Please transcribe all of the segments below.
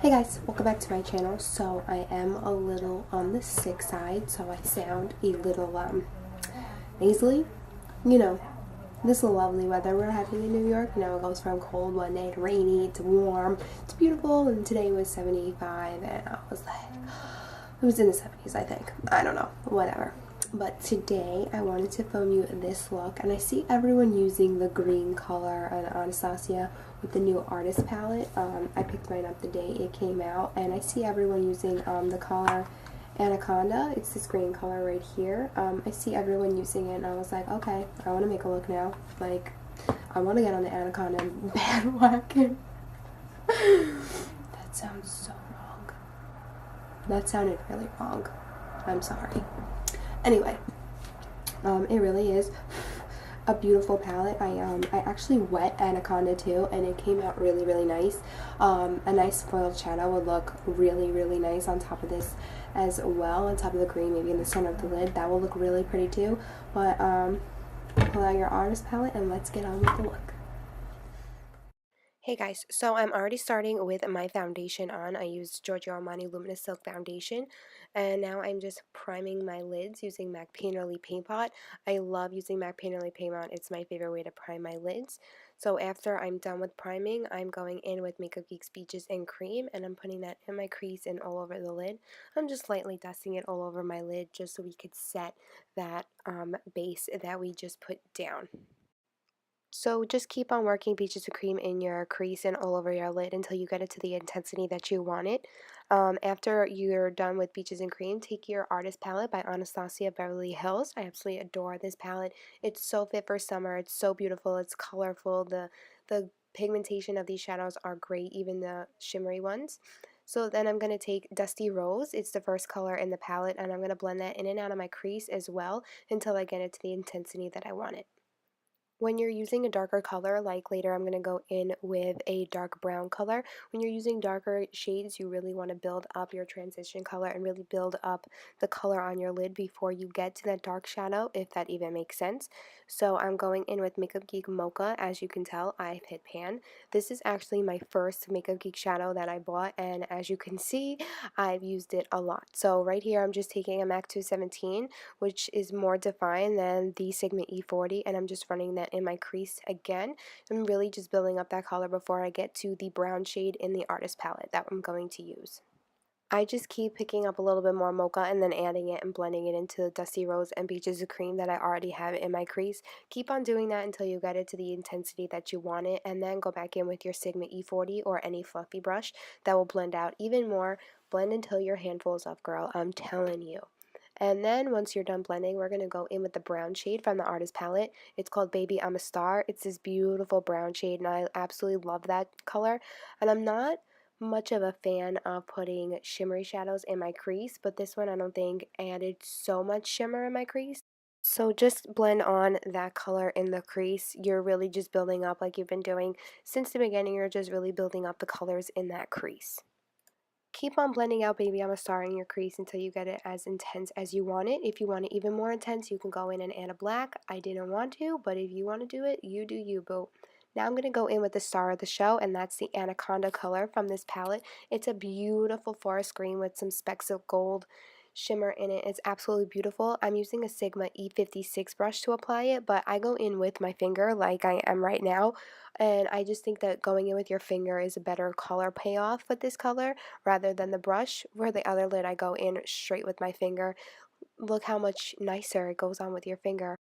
Hey guys, welcome back to my channel. So I am a little on the sick side, so I sound a little nasally. You know, this lovely weather we're having in New York. You know, it goes from cold one day to rainy to warm to beautiful, and today was 75 and I was like, it was in the 70s, I think. I don't know, whatever. But today I wanted to film you this look, and I see everyone using the green color on Anastasia with the new artist palette. I picked mine up the day it came out, and I see everyone using the color Anaconda. It's this green color right here. I see everyone using it, and I was like, okay, I want to make a look now. Like, I want to get on the Anaconda bandwagon. That sounds so wrong. That sounded really wrong. I'm sorry. Anyway, it really is a beautiful palette. I actually wet Anaconda too, and it came out really nice. A nice foiled shadow would look really nice on top of this as well, on top of the cream, maybe in the center of the lid. That will look really pretty too. But pull out your artist palette and let's get on with the look. Hey guys, so I'm already starting with my foundation on. I used Giorgio Armani Luminous Silk Foundation, and now I'm just priming my lids using MAC Painterly Paint Pot. I love using MAC Painterly Paint Pot. It's my favorite way to prime my lids. So after I'm done with priming, I'm going in with Makeupgeek's Peaches and Cream, and I'm putting that in my crease and all over the lid. I'm just lightly dusting it all over my lid just so we could set that base that we just put down. So just keep on working Peaches and Cream in your crease and all over your lid until you get it to the intensity that you want it. After you're done with Peaches and Cream, take your Artist Palette by Anastasia Beverly Hills. I absolutely adore this palette. It's so fit for summer. It's so beautiful. It's colorful. The pigmentation of these shadows are great, even the shimmery ones. So then I'm going to take Dusty Rose. It's the first color in the palette, and I'm going to blend that in and out of my crease as well until I get it to the intensity that I want it. When you're using a darker color, like later I'm going to go in with a dark brown color, when you're using darker shades, you really want to build up your transition color and really build up the color on your lid before you get to that dark shadow, if that even makes sense. So I'm going in with Makeupgeek Mocha. As you can tell, I've hit pan. This is actually my first Makeupgeek shadow that I bought, and as you can see, I've used it a lot. So right here, I'm just taking a MAC 217, which is more defined than the Sigma E40, and I'm just running that in my crease again. I'm really just building up that color before I get to the brown shade in the artist palette that I'm going to use. I just keep picking up a little bit more Mocha and then adding it and blending it into the Dusty Rose and Peaches of Cream that I already have in my crease. Keep on doing that until you get it to the intensity that you want it, and then go back in with your Sigma E40 or any fluffy brush that will blend out even more. Blend until your handful is up, girl. I'm telling you. And then once you're done blending, we're going to go in with the brown shade from the artist palette. It's called Baby I'm a Star. It's this beautiful brown shade, and I absolutely love that color. And I'm not much of a fan of putting shimmery shadows in my crease, but this one I don't think added so much shimmer in my crease. So just blend on that color in the crease. You're really just building up like you've been doing since the beginning. You're just really building up the colors in that crease. Keep on blending out Baby I'm a Star in your crease until you get it as intense as you want it. If you want it even more intense, you can go in and add a black. I didn't want to, but if you want to do it, you do you, boo. Now I'm going to go in with the star of the show, and that's the Anaconda color from this palette. It's a beautiful forest green with some specks of gold shimmer in it. It's absolutely beautiful. I'm using a Sigma E56 brush to apply it, but I go in with my finger like I am right now, and I just think that going in with your finger is a better color payoff with this color rather than the brush. Where the other lid I go in straight with my finger. Look how much nicer it goes on with your finger.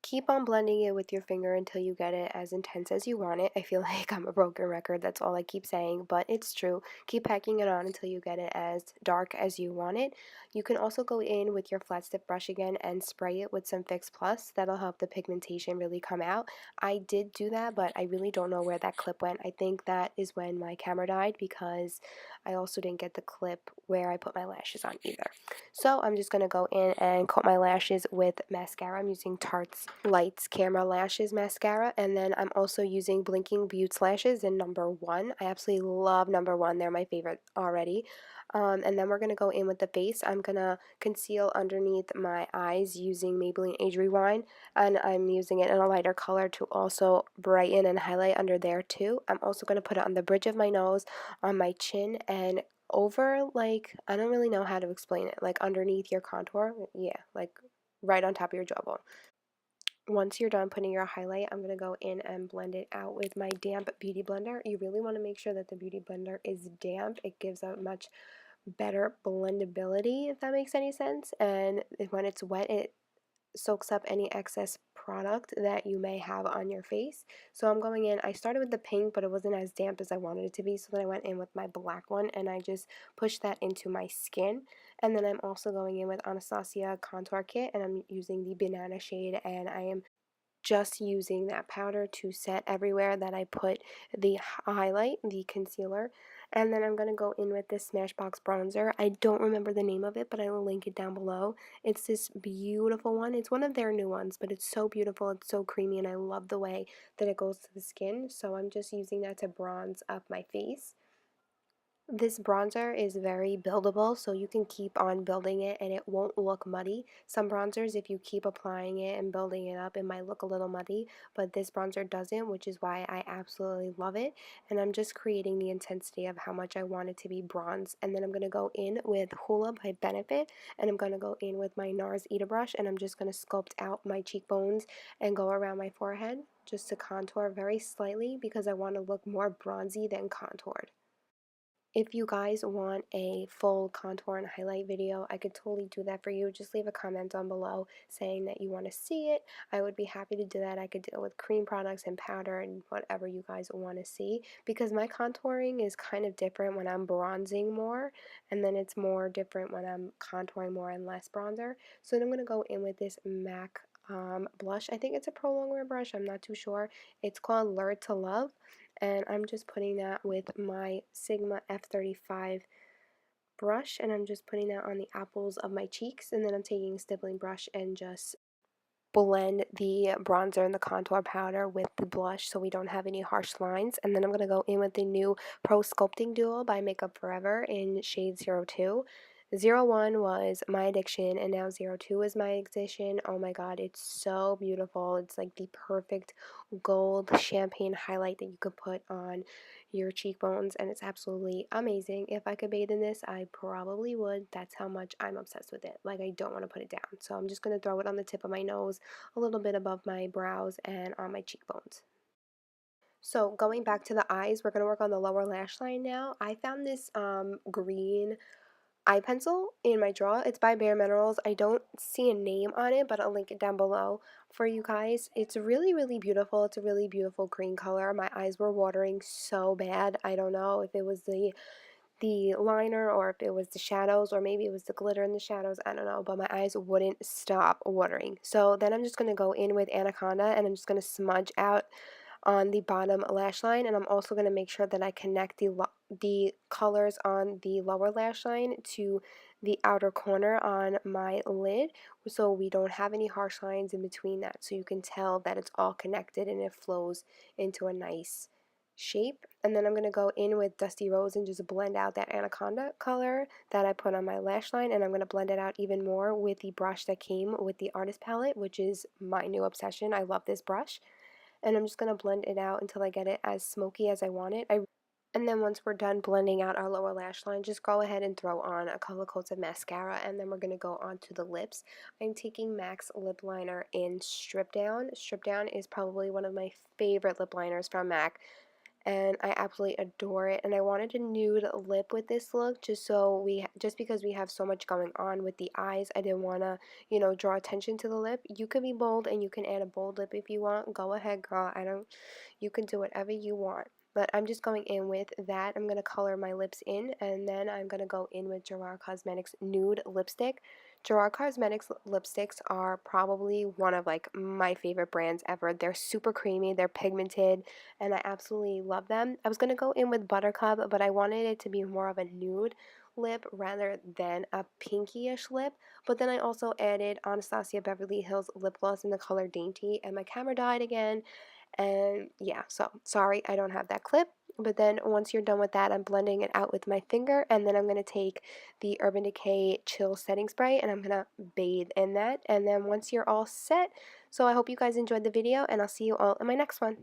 Keep on blending it with your finger until you get it as intense as you want it. I feel like I'm a broken record, that's all I keep saying, but it's true. Keep packing it on until you get it as dark as you want it. You can also go in with your flat tip brush again and spray it with some Fix Plus. That'll help the pigmentation really come out. I did do that, but I really don't know where that clip went. I think that is when my camera died, because I also didn't get the clip where I put my lashes on either. So I'm just going to go in and coat my lashes with mascara. I'm using Tarte's Lights Camera Lashes mascara, and then I'm also using Blinking Beauty lashes in number 1. I absolutely love number 1. They're my favorite already. And then we're going to go in with the base. I'm going to conceal underneath my eyes using Maybelline Age Rewind, and I'm using it in a lighter color to also brighten and highlight under there too. I'm also going to put it on the bridge of my nose, on my chin, and over, like, I don't really know how to explain it, like underneath your contour. Yeah, like right on top of your jawbone. Once you're done putting your highlight, I'm going to go in and blend it out with my damp beauty blender. You really want to make sure that the beauty blender is damp. It gives a much better blendability, if that makes any sense. And when it's wet, it soaks up any excess product that you may have on your face. So I'm going in, I started with the pink, but it wasn't as damp as I wanted it to be, so then I went in with my black one and I just pushed that into my skin. And then I'm also going in with Anastasia Contour Kit, and I'm using the banana shade, and I am just using that powder to set everywhere that I put the highlight, the concealer. And then I'm going to go in with this Smashbox Bronzer. I don't remember the name of it, but I will link it down below. It's this beautiful one. It's one of their new ones, but it's so beautiful. It's so creamy, and I love the way that it goes to the skin. So I'm just using that to bronze up my face. This bronzer is very buildable, so you can keep on building it and it won't look muddy. Some bronzers, if you keep applying it and building it up, it might look a little muddy, but this bronzer doesn't, which is why I absolutely love it. And I'm just creating the intensity of how much I want it to be bronze. And then I'm going to go in with Hoola by Benefit, and I'm going to go in with my NARS Eater brush, and I'm just going to sculpt out my cheekbones and go around my forehead just to contour very slightly because I want to look more bronzy than contoured. If you guys want a full contour and highlight video, I could totally do that for you. Just leave a comment down below saying that you want to see it. I would be happy to do that. I could deal with cream products and powder and whatever you guys want to see, because my contouring is kind of different when I'm bronzing more, and then it's more different when I'm contouring more and less bronzer. So then I'm going to go in with this MAC blush. I think it's a Pro Longwear brush. I'm not too sure. It's called Lured to Love, and I'm just putting that with my Sigma F35 brush, and I'm just putting that on the apples of my cheeks, and then I'm taking a stippling brush and just blend the bronzer and the contour powder with the blush so we don't have any harsh lines. And then I'm going to go in with the new Pro Sculpting Duo by Makeup Forever in shade 02. 01 was my addiction, and now 02 is my addiction. Oh my god, it's so beautiful. It's like the perfect gold champagne highlight that you could put on your cheekbones, and it's absolutely amazing. If I could bathe in this, I probably would. That's how much I'm obsessed with it. Like, I don't want to put it down. So I'm just going to throw it on the tip of my nose, a little bit above my brows, and on my cheekbones. So going back to the eyes, we're going to work on the lower lash line now. I found this green eye pencil in my drawer. It's by Bare Minerals. I don't see a name on it, but I'll link it down below for you guys. It's really, really beautiful. It's a really beautiful green color. My eyes were watering so bad. I don't know if it was the liner or if it was the shadows, or maybe it was the glitter in the shadows. I don't know, but my eyes wouldn't stop watering. So then I'm just going to go in with Anaconda, and I'm just going to smudge out on the bottom lash line, and I'm also going to make sure that I connect the colors on the lower lash line to the outer corner on my lid, so we don't have any harsh lines in between that, so you can tell that it's all connected and it flows into a nice shape. And then I'm going to go in with Dusty Rose and just blend out that Anaconda color that I put on my lash line, and I'm going to blend it out even more with the brush that came with the artist palette, which is my new obsession. I love this brush. And I'm just going to blend it out until I get it as smoky as I want it. And then once we're done blending out our lower lash line, just go ahead and throw on a couple of coats of mascara, and then we're going to go on to the lips. I'm taking MAC's lip liner in Stripdown. Stripdown is probably one of my favorite lip liners from MAC, and I absolutely adore it. And I wanted a nude lip with this look, just because we have so much going on with the eyes. I didn't want to, draw attention to the lip. You can be bold and you can add a bold lip if you want. Go ahead, girl. You can do whatever you want. But I'm just going in with that. I'm going to color my lips in, and then I'm going to go in with Gerard Cosmetics Nude lipstick. Gerard Cosmetics lipsticks are probably one of like my favorite brands ever. They're super creamy, they're pigmented, and I absolutely love them. I was going to go in with Buttercup, but I wanted it to be more of a nude lip rather than a pinkyish lip. But then I also added Anastasia Beverly Hills lip gloss in the color Dainty, and my camera died again. And yeah, so sorry I don't have that clip. But then once you're done with that, I'm blending it out with my finger, and then I'm going to take the Urban Decay Chill Setting Spray, and I'm going to bathe in that. And then once you're all set, so I hope you guys enjoyed the video, and I'll see you all in my next one.